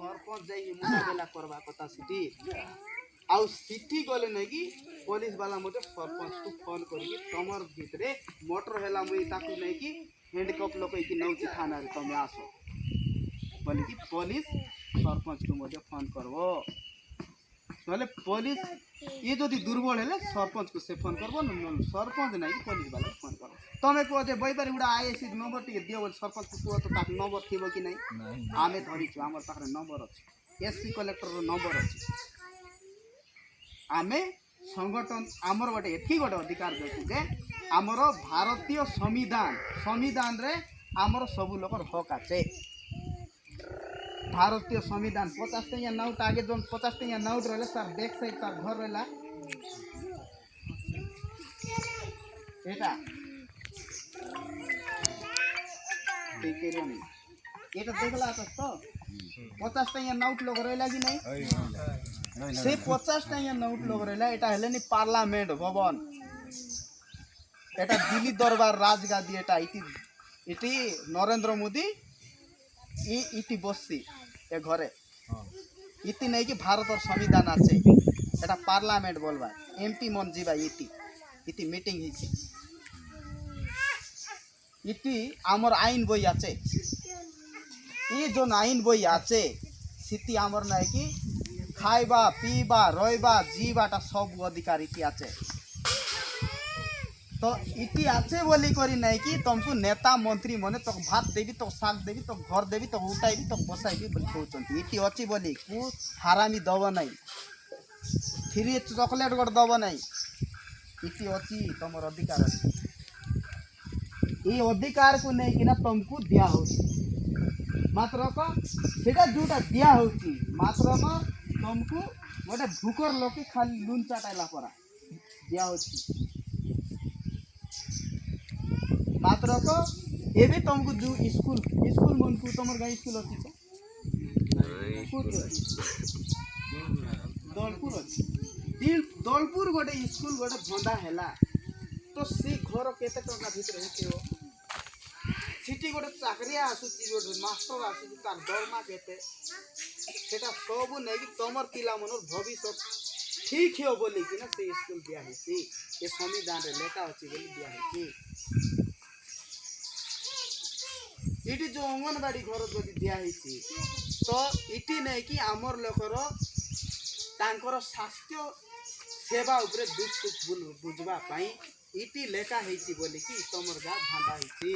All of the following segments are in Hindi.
सरपंच जाई मुकाबला करवा कथा सिटी आउ सिटी गले नहीं कि पुलिस वाला मते सरपंच को फोन करी तमर भितरे मोटर हैला मुई ताकू नहीं कि हैंडकप लोक कि नौची थाना रे तमे आसो बोले कि पुलिस सरपंच को मते फोन करबो नले पुलिस ये जदि दुर्बल हेले सरपंच को से फोन करबो न सरपंच नहीं कि पुलिस वाला फोन करबो तमे को जे बैपारी उडा आईएससी नंबर टिके दियो बोल सरपंच को तो ताक नंबर थिबो कि नहीं आमे धरि छु हमर पाखरे नंबर अछि एससी कलेक्टर रो नंबर अछि आमे संगठन आमर गोटे एथि गोटे अधिकार देछु जे आमर भारतीय संविधान रे आमर सब लोकर हक आछे भारतीय संविधान 50 टैया नोट आगे जोन 50 टैया नोट रहले सर बैक साइड तार घर रहला एटा ठीक है नी एटा देखला तो 50 टैया नोट लोग रहला कि नहीं से 50 टैया नोट लोग रहला एटा हेले नि पार्लियामेंट भवन एटा दिल्ली दरबार राजगादी एटा इति नरेंद्र मोदी इति बससी ए घरे इति नहीं कि भारत और संविधान आछे एटा पार्लियामेंट बोलबा एमपी मन जीवा इति मीटिंग हिची इति आमर आईन बई आछे ई जोन आईन बई आछे सिटी आमर नहीं कि खाइबा पीबा रहिबा जीवाटा सब अधिकार इति आछे तो इति आछे बोली करी नहीं कि तुमको नेता मंत्री मने तो भात देवी तो साग देवी तो घर देवी तो उठाइबी तो बसाइबी बोली कहउछंती इति अछि बोली को हारामी दब नहीं फ्री चॉकलेट गोट दब नहीं इति अछि तमर अधिकार अछि ई अधिकार को नहीं कि ना तुमको दिया होछि मात्र को सेटा जोटा दिया होछि मात्र को तुमको गोटे भूकर लोके खाली लून चाटाइला परा दिया होछि मात्र को एबे तुमको जो स्कूल मन को तमर गाय स्कूल अछि दलपुर अछि दलपुर गोटे स्कूल गोटे भंडा हैला तो से घर केते टका भीतर हेते हो सिटी गोटे चाकरिया आसुची गोटे मास्टर आसुची तार दरमा केते सेटा सब नै कि तमर पिला मनर भविष्य ठीक हो बोली कि ना से स्कूल दिया हेछि ए संविधान रे लेखा अछि बोली दिया हेछि इटी जो अंगनवाड़ी घर जदि दिया हेछि तो इटी नहीं कि आमर लोकर तांकर स्वास्थ्य सेवा उपरे दुख सुख बुझवा पाई इटी लेखा हेछि बोली कि तमर गा भांडा हेछि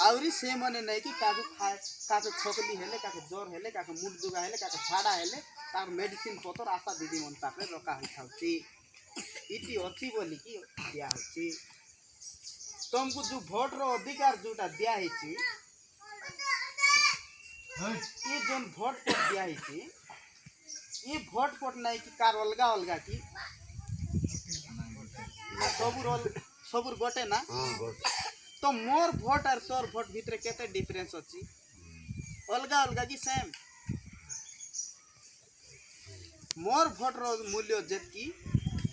आउरी से मने नहीं कि काको खोकली हेले काको ज्वर हेले काको मुंड दुगा हेले काको झाड़ा हेले तार मेडिसिन पतर आशा दीदी मन पाखरे रखा होइथाउछि इटी अछि बोली कि दिया होछि तुमको जो भोट रो अधिकार जोटा दिया हेछि ये जोन भोट पट दिया हेछि ये भोट पट नहीं कि कार अलगा अलगा की सबुर गोटे ना तो मोर भोट और तोर भोट भितर केते डिफरेंस अछि अलगा अलगा की सेम मोर भोट रो मूल्य जेतकी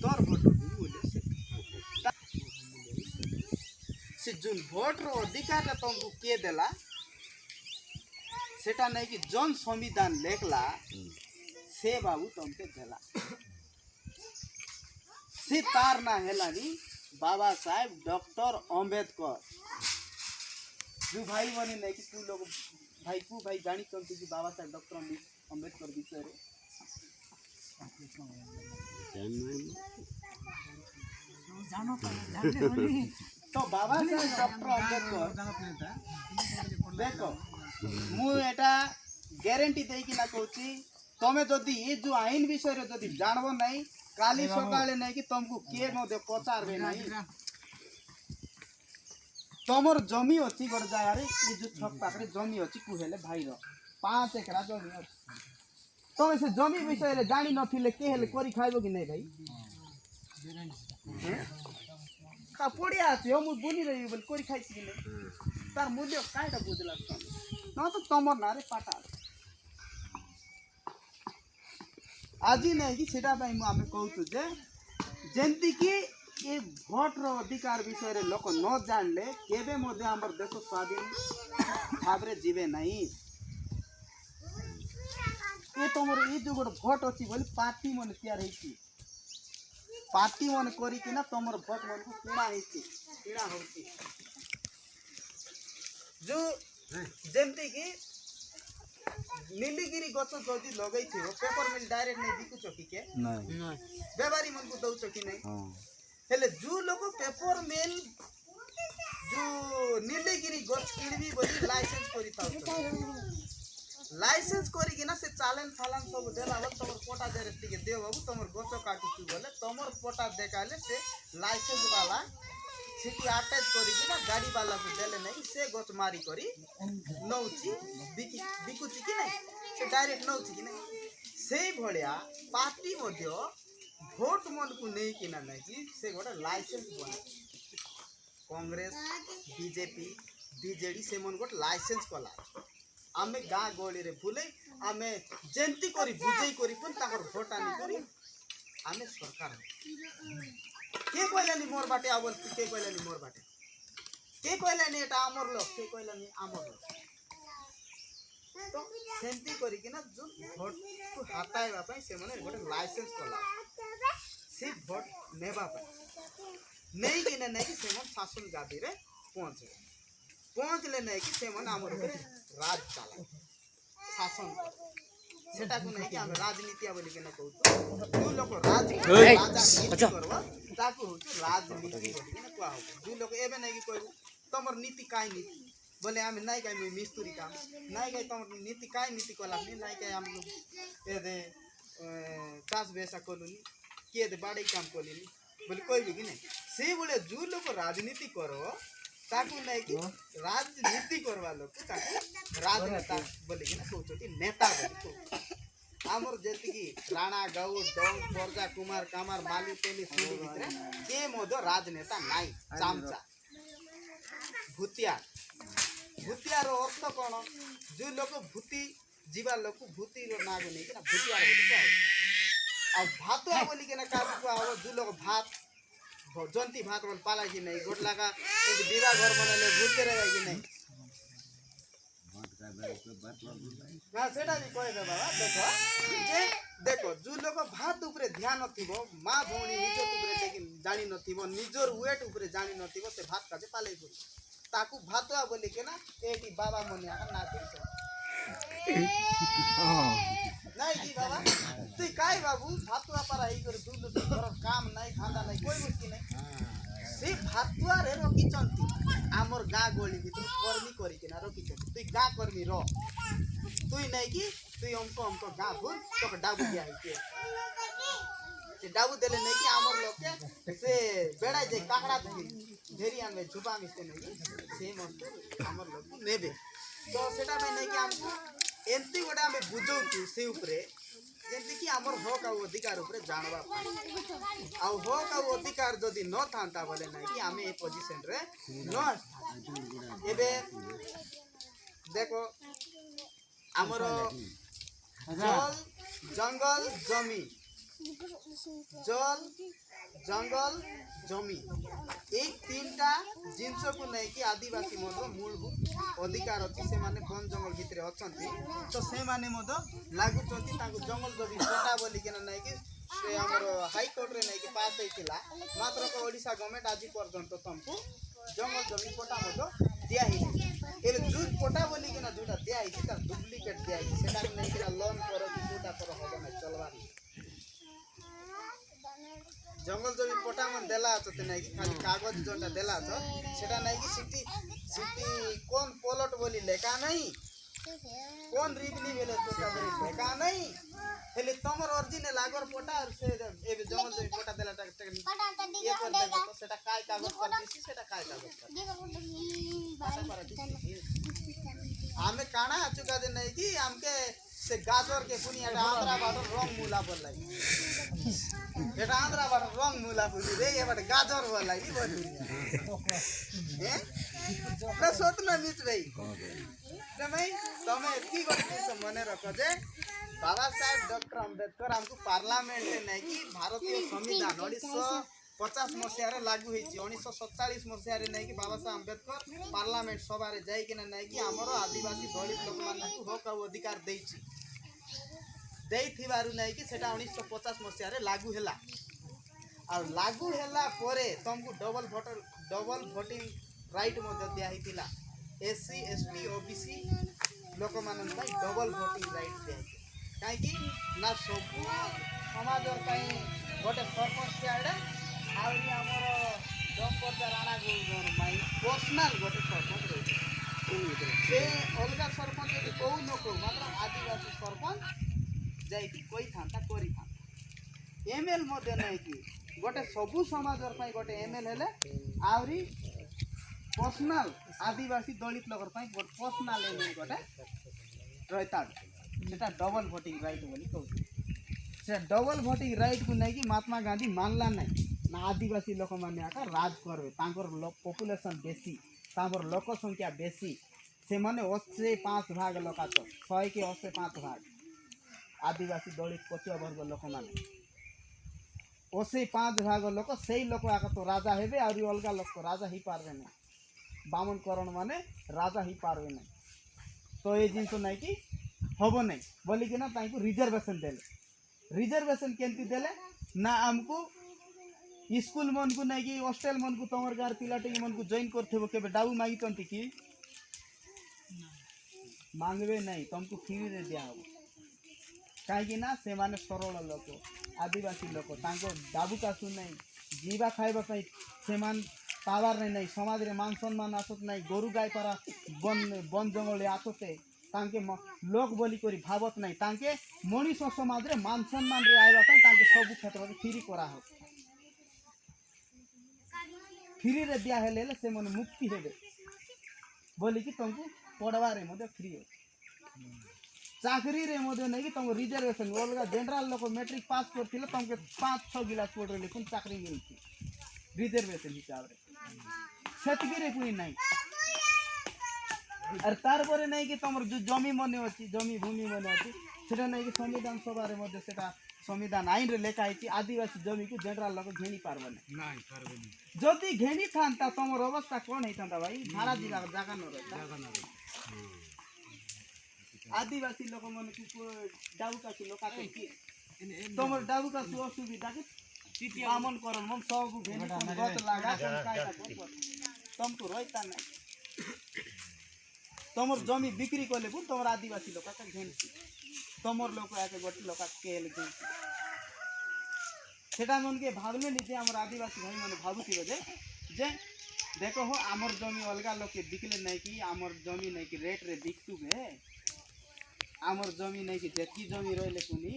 तोर भोट रो मूल्य से जोन भोट रो अधिकार तुमको के देला सेटा नहीं कि जन संविधान लेखला से बाबू तुमके देला से तार ना हेलानी बाबा साहेब डॉक्टर अंबेडकर जो भाई बने नहीं कि तू लोग भाई जानी चलती कि बाबा साहेब डॉक्टर अंबेडकर विषय रे तो बाबा साहेब डॉक्टर अंबेडकर देखो मु एटा ग्यारंटी दे कि ना कहूची तमे जदि ये जो आईन विषय रे जदि जानबो नहीं काली सकाळे नहीं कि तुमको के मते पचारबे नहीं तमर जमी अछि गोर जागा रे ये जो छक पाखरे जमी अछि कुहेले भाई रो 5 एकरा जमी अछि तमे से जमी विषय रे जानि नथिले के हेले करी खाइबो कि नहीं भाई का पड़िया अछि मु बोली रही बोल करी खाइछि कि नहीं तार मूल्य कायटा बुझला न तो तमर ना रे पाटा आज नहीं कि सेटा भाई मु आमे कहू जे जेंति कि ये भोट रो अधिकार विषय रे लोक न जानले केबे मध्ये हमर देश स्वाधीन भाबरे जीवे नहीं ये तुमर ये जो गोटे भोट अच्छी बोली पार्टी मन तैयार होती पार्टी मन करिकिना तुमर भोट मन को किणा होती किणा होती जो जेमती की नीलगिरी गछ जदि लगई थी पेपर मिल डायरेक्ट नहीं बिकुछ कि के नहीं बेवारी मन को दउछ कि नहीं हां हेले जो लोग पेपर मिल जो नीलगिरी गछ किणबी बोली लाइसेंस करि थाउ लाइसेंस करी कि ना से चालन फालन सब देला बल तमर पोटा देरे टिके देव बाबू तमर गछ काटुछु बोले तमर पोटा देखाले से लाइसेंस वाला सिटी अटैच करी कि ना गाड़ी वाला को देले नहीं से गछ मारी करी नौची बिकुची कि नहीं से डायरेक्ट नौची कि नहीं से भलिया पार्टी मध्य भोट मन को नहीं कि ना नहीं कि से गोटे लाइसेंस बने कांग्रेस बीजेपी बीजेडी से मन गोटे लाइसेंस कला आमे गाँ गहली रे भूले आमे जेंती करी बुझई करी पण ताकर भोट आनी करी आमे सरकार के कहलानी मोर बाटे आवल के कहलानी मोर बाटे के कहलानी एटा आमर लोक के कहलानी आमर लोक तो सेंती करी कि ना जो भोट को हटाइबा पई से माने गोटे लाइसेंस कला से भोट नेबा पई नहीं कि नहीं से मन शासन गादी रे पहुंचले नहीं कि से मन आमर ऊपर राज चला शासन सेटा को नहीं कि हम राजनीति बोली के ना कहू जो लोग राजनीति करबो ताकू हो राजनीति बोली के ना कहू जो लोग एबे नहीं कि कहू तमर नीति काई नीति बोले हम नहीं काई मिस्त्री काम नहीं काई तमर नीति काई नीति कोला नहीं काई हम लोग ए दे चास बेसा कोलुनी के दे बाड़ी काम कोलुनी बोले कोई भी कि नहीं से बोले जो लोग राजनीति करो ताकू नहीं कि राजनीति करवा लोग ताकू राजनेता बोले कि ना कहउछती नेता बोली आमर जेति की राणा गौड़ डोंग परजा कुमार कामार माली तेली सुडी भितरे के मोदो राजनेता नाई चामचा भूतिया भूतिया रो अर्थ कोन जो लोग भूति जीवा लोग भूति रो नाग नहीं कि ना भूतिया बोली का अब भातो बोली के ना का जो लोग भात जंती भात बोल पाला कि नहीं गोट लगा एक विवाह घर बनले भूलते रहे कि नहीं ना सेटा भी कहे दे बाबा देखो जे देखो जो लोग भात ऊपर ध्यान नथिबो मां भौणी निज ऊपर लेकिन जानि नथिबो निजर वेट ऊपर जानि नथिबो से भात काजे पाले पुरी ताकू भातवा बोली के ना एटी बाबा मनिया ना दे नहीं जी बाबा तू काय बाबू भातुआ पर आई कर दूध कर काम नहीं खांदा नहीं कोई मुश्किल नहीं से भातुआ रे रोकी चंती हमर गाँ गली भीतर कर्मी करी के ना रोकी चंती तू गाँ कर्मी रो तू नहीं कि तू हमको गाँ भूल तो डाबू दिया है के से डाबू देले नहीं कि हमर लोग के से बेड़ा जे काकड़ा ढेरिया में झुपा मिस्ते नहीं से मस्त हमर लोग नेबे तो सेटा में नहीं कि हमको एंती गोटा में बुझौछु से ऊपर जेंति कि हमर हक आ अधिकार ऊपर जानबा आ हक आ अधिकार जदि न थांता बोले ना कि हमें ए पोजीशन रे न एबे देखो हमर जल जंगल जमी जल जंगल जमी एक तीनटा जिनस को नहीं कि आदिवासी मधो मूलभूत अधिकार अच्छी से माने वन जंगल भितर अछंती तो से माने मधो लागु चंती ताको जंगल जबी पटा बोली के नहीं कि से हमर हाई कोर्ट रे नहीं कि पास होइतिला मात्र को ओडिसा गवर्नमेंट आज पर्यंत तुमको जंगल जबी पटा मधो दिया ही एबे जू पटा बोली के ना जोटा दिया ही त डुप्लीकेट दिया ही सेटा नहीं कि लोन करो कि जोटा करो होबो ना चलवा जंगल जबी पटा मन देला तो नहीं कि खाली कागज जोटा देला तो सेटा नहीं कि सिटी सिटी कौन प्लॉट बोली लेका नहीं कौन रिबनी बेले जोटा बोली लेका नहीं हेले तमर ओरिजिनल लागर पटा से ए जंगल जबी पटा देला ये कर देबो तो सेटा काय कागज पर दिसी सेटा काय कागज पर हमें काना चुका दे नहीं कि हमके से गाजर के पुनी एटा आंध्रा बाटर रंग मूला बोलाई एटा आंध्रा बाटर रंग मूला बोली रे ये बट गाजर बोलाई बोली हैं ना सोतना मित भाई तमे तमे की गति से मने रखो जे बाबा साहेब डॉक्टर अंबेडकर हमको पार्लियामेंट में नहीं कि भारतीय संविधान 1950 मसीह लागू होती 1947 मसीह नहीं कि बाबा साहेब अंबेडकर पार्लियामेंट सभा जाई कि नहीं कि हमरो आदिवासी दलित लोक मान हक और अधिकार देछि ଦେଇଥିବାରୁ ନେଇକି ସେଟା 1950 ମସିହାରେ ଲାଗୁ ହେଲା। ଆଉ ଲାଗୁ ହେଲା ପରେ ତମକୁ ଡବଲ ଭୋଟିଂ ରାଇଟ୍ ମଧ୍ୟ ଦିଆହେଇଥିଲା। SC ST OBC ଲୋକମାନଙ୍କ ପାଇଁ ଡବଲ ଭୋଟିଂ ରାଇଟ୍ ଦିଆହେଇଥିଲା। କାହିଁକି ନା ସବୁ ସମାଜର ପାଇଁ ଗୋଟେ ସରପଞ୍ଚ ଆଡ଼େ ଆହୁରି ଆମର ଦମ୍ପତି ରାଣା ଗୌରଙ୍କର ପାଇଁ ପର୍ସନାଲ ଗୋଟେ ସରପଞ୍ଚ ରହିଛି। ସେ ଅଲଗା ସରପଞ୍ଚ ଯଦି କହୁ ନ କହୁ ମାତ୍ର ଆଦିବାସୀ ସରପଞ୍ଚ ଯାଇକି କହିଥାନ୍ତା କରିଥାନ୍ତା। ML ମଧ୍ୟ ନାଇଁକି ଗୋଟେ ସବୁ ସମାଜର ପାଇଁ ଗୋଟେ ML ହେଲେ ଆହୁରି ପର୍ସନାଲ ଆଦିବାସୀ ଦଳିତ ଲୋକର ପାଇଁ ଗୋଟେ ପର୍ସନାଲ ML ଗୋଟେ ରହିତା। ସେଟା ଡବଲ ଭୋଟିଂ ରାଇଟ୍ ବୋଲି କହୁଛି। ସେ ଡବଲ ଭୋଟିଂ ରାଇଟ୍କୁ ନେଇକି ମହାତ୍ମା ଗାନ୍ଧୀ ମାନିଲା ନାହିଁ ନା ଆଦିବାସୀ ଲୋକମାନେ ଆକା ରାଜ କରିବେ। ତାଙ୍କର ପପୁଲେସନ୍ ବେଶୀ, ତାଙ୍କର ଲୋକ ସଂଖ୍ୟା ବେଶୀ, ସେମାନେ 85 ଭାଗ ଲୋକ ଅଛ 100 କି 85 ଭାଗ ଆଦିବାସୀ ଦଳିତ ପଛୁଆ ବର୍ଗ ଲୋକମାନେ 85 ଭାଗ ଲୋକ ସେଇ ଲୋକ ଆକା ତ ରାଜା ହେବେ। ଆହୁରି ଅଲଗା ଲୋକ ରାଜା ହେଇପାରିବେ ନାହିଁ। ବାମନକରଣ ମାନେ ରାଜା ହେଇପାରିବେ ନାହିଁ। ତ ଏ ଜିନିଷ ନାଇଁ କି ହବ ନାହିଁ ବୋଲିକିନା ତାଙ୍କୁ ରିଜର୍ଭେସନ୍ ଦେଲେ। ରିଜର୍ଭେସନ୍ କେମିତି ଦେଲେ ନା ଆମକୁ ସ୍କୁଲ ମନକୁ ନେଇକି ହଷ୍ଟେଲ ମନକୁ ତମର ଗାଁର ପିଲାଟି ମନକୁ ଜଏନ୍ କରିଥିବ କେବେ ଡାବୁ ମାଗିଛନ୍ତି କି? ମାଗବେ ନାହିଁ, ତମକୁ ଫ୍ରିରେ ଦିଆହେବ। କାହିଁକି ନା ସେମାନେ ସରଳ ଲୋକ, ଆଦିବାସୀ ଲୋକ, ତାଙ୍କ ଡାବୁକ ଆସୁ ନାହିଁ, ଯିବା ଖାଇବା ପାଇଁ ସେମାନେ ପାୱାର ନାହିଁ, ସମାଜରେ ମାନ ସମ୍ମାନ ଆସତ ନାହିଁ, ଗୋରୁ ଗାଈ ପାରା ବନ ଜଙ୍ଗଲରେ ଆସତେ ତାଙ୍କେ ଲୋକ ବୋଲି କରି ଭାବତ ନାହିଁ। ତାଙ୍କେ ମଣିଷ ସମାଜରେ ମାନ ସମ୍ମାନରେ ଆଇବା ପାଇଁ ତାଙ୍କେ ସବୁ କ୍ଷେତ୍ରରେ ଫ୍ରି କରାହବ। ଫ୍ରିରେ ଦିଆହେଲେ ହେଲେ ସେମାନେ ମୁକ୍ତି ହେବେ ବୋଲିକି ତମକୁ ପଢ଼ବାରେ ମଧ୍ୟ ଫ୍ରି ଅଛି। ଚାକରିରେ ମଧ୍ୟ ନେଇକି ତୁମକୁ ରିଜର୍ଭେସନ୍ ଅଲଗା ଜେନେରାଲ ଲୋକ ମେଟ୍ରିକ୍ ପାସ୍ କରିଥିଲେ ତୁମକୁ 5-6 ଗିଲାସ ପଢ଼ରେ ଲେଖୁନ୍ ଚାକରି ମିଳୁଛି ରିଜର୍ଭେସନ୍ ହିସାବରେ। ସେତିକିରେ ପୁଣି ନାହିଁ। ଆର୍ ତାରପରେ ନେଇକି ତୁମର ଯେଉଁ ଜମି ମନେ ଅଛି, ଜମି ଭୂମି ମନେ ଅଛି, ସେଟା ନେଇକି ସମ୍ବିଧାନ ସଭାରେ ମଧ୍ୟ ସେଟା ସମ୍ବିଧାନ ଆଇନରେ ଲେଖା ହେଇଛି ଆଦିବାସୀ ଜମିକୁ ଜେନେରାଲ ଲୋକ ଘେଣି ପାରବନି। ଯଦି ଘେଣି ଥାନ୍ତା ତୁମର ଅବସ୍ଥା କ'ଣ ହେଇଥାନ୍ତା ଭାଇ? ଧାରା ଜିଲ୍ଲା ଜାଗା ନ ରହିଥା। आदिवासी लोक मन डाबुकासु लोक तुम डाबुकासु असुविधा बामन कर मन सब गत लगा तुमको रहता नहीं। तुम जमी बिक्री कले तुम आदिवासी लोक घेनसी तुम लोक गोटे लोक केल घेनसी सेटा मन के भावले नीचे आम आदिवासी भाई मैंने भावुवे जे देख हो आमर जमी अलग लोक बिकले नहीं कि आमर जमी नहीं कि रेट रे बिकतुबे आमर जमी नहीं कि जेतकी जमी रही पुनी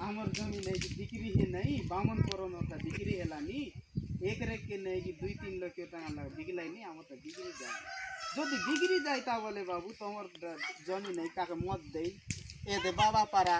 आमर जमी नहीं कि बिक्री है नहीं बामन करोन का बिक्री है एक रेक के नहीं कि 2-3 लाख बिकल नहीं आम तो बिक्री जाए जो बिक्री जाए बोले बाबू तुम जमी नहीं का मत दे ए दे बाबा पारा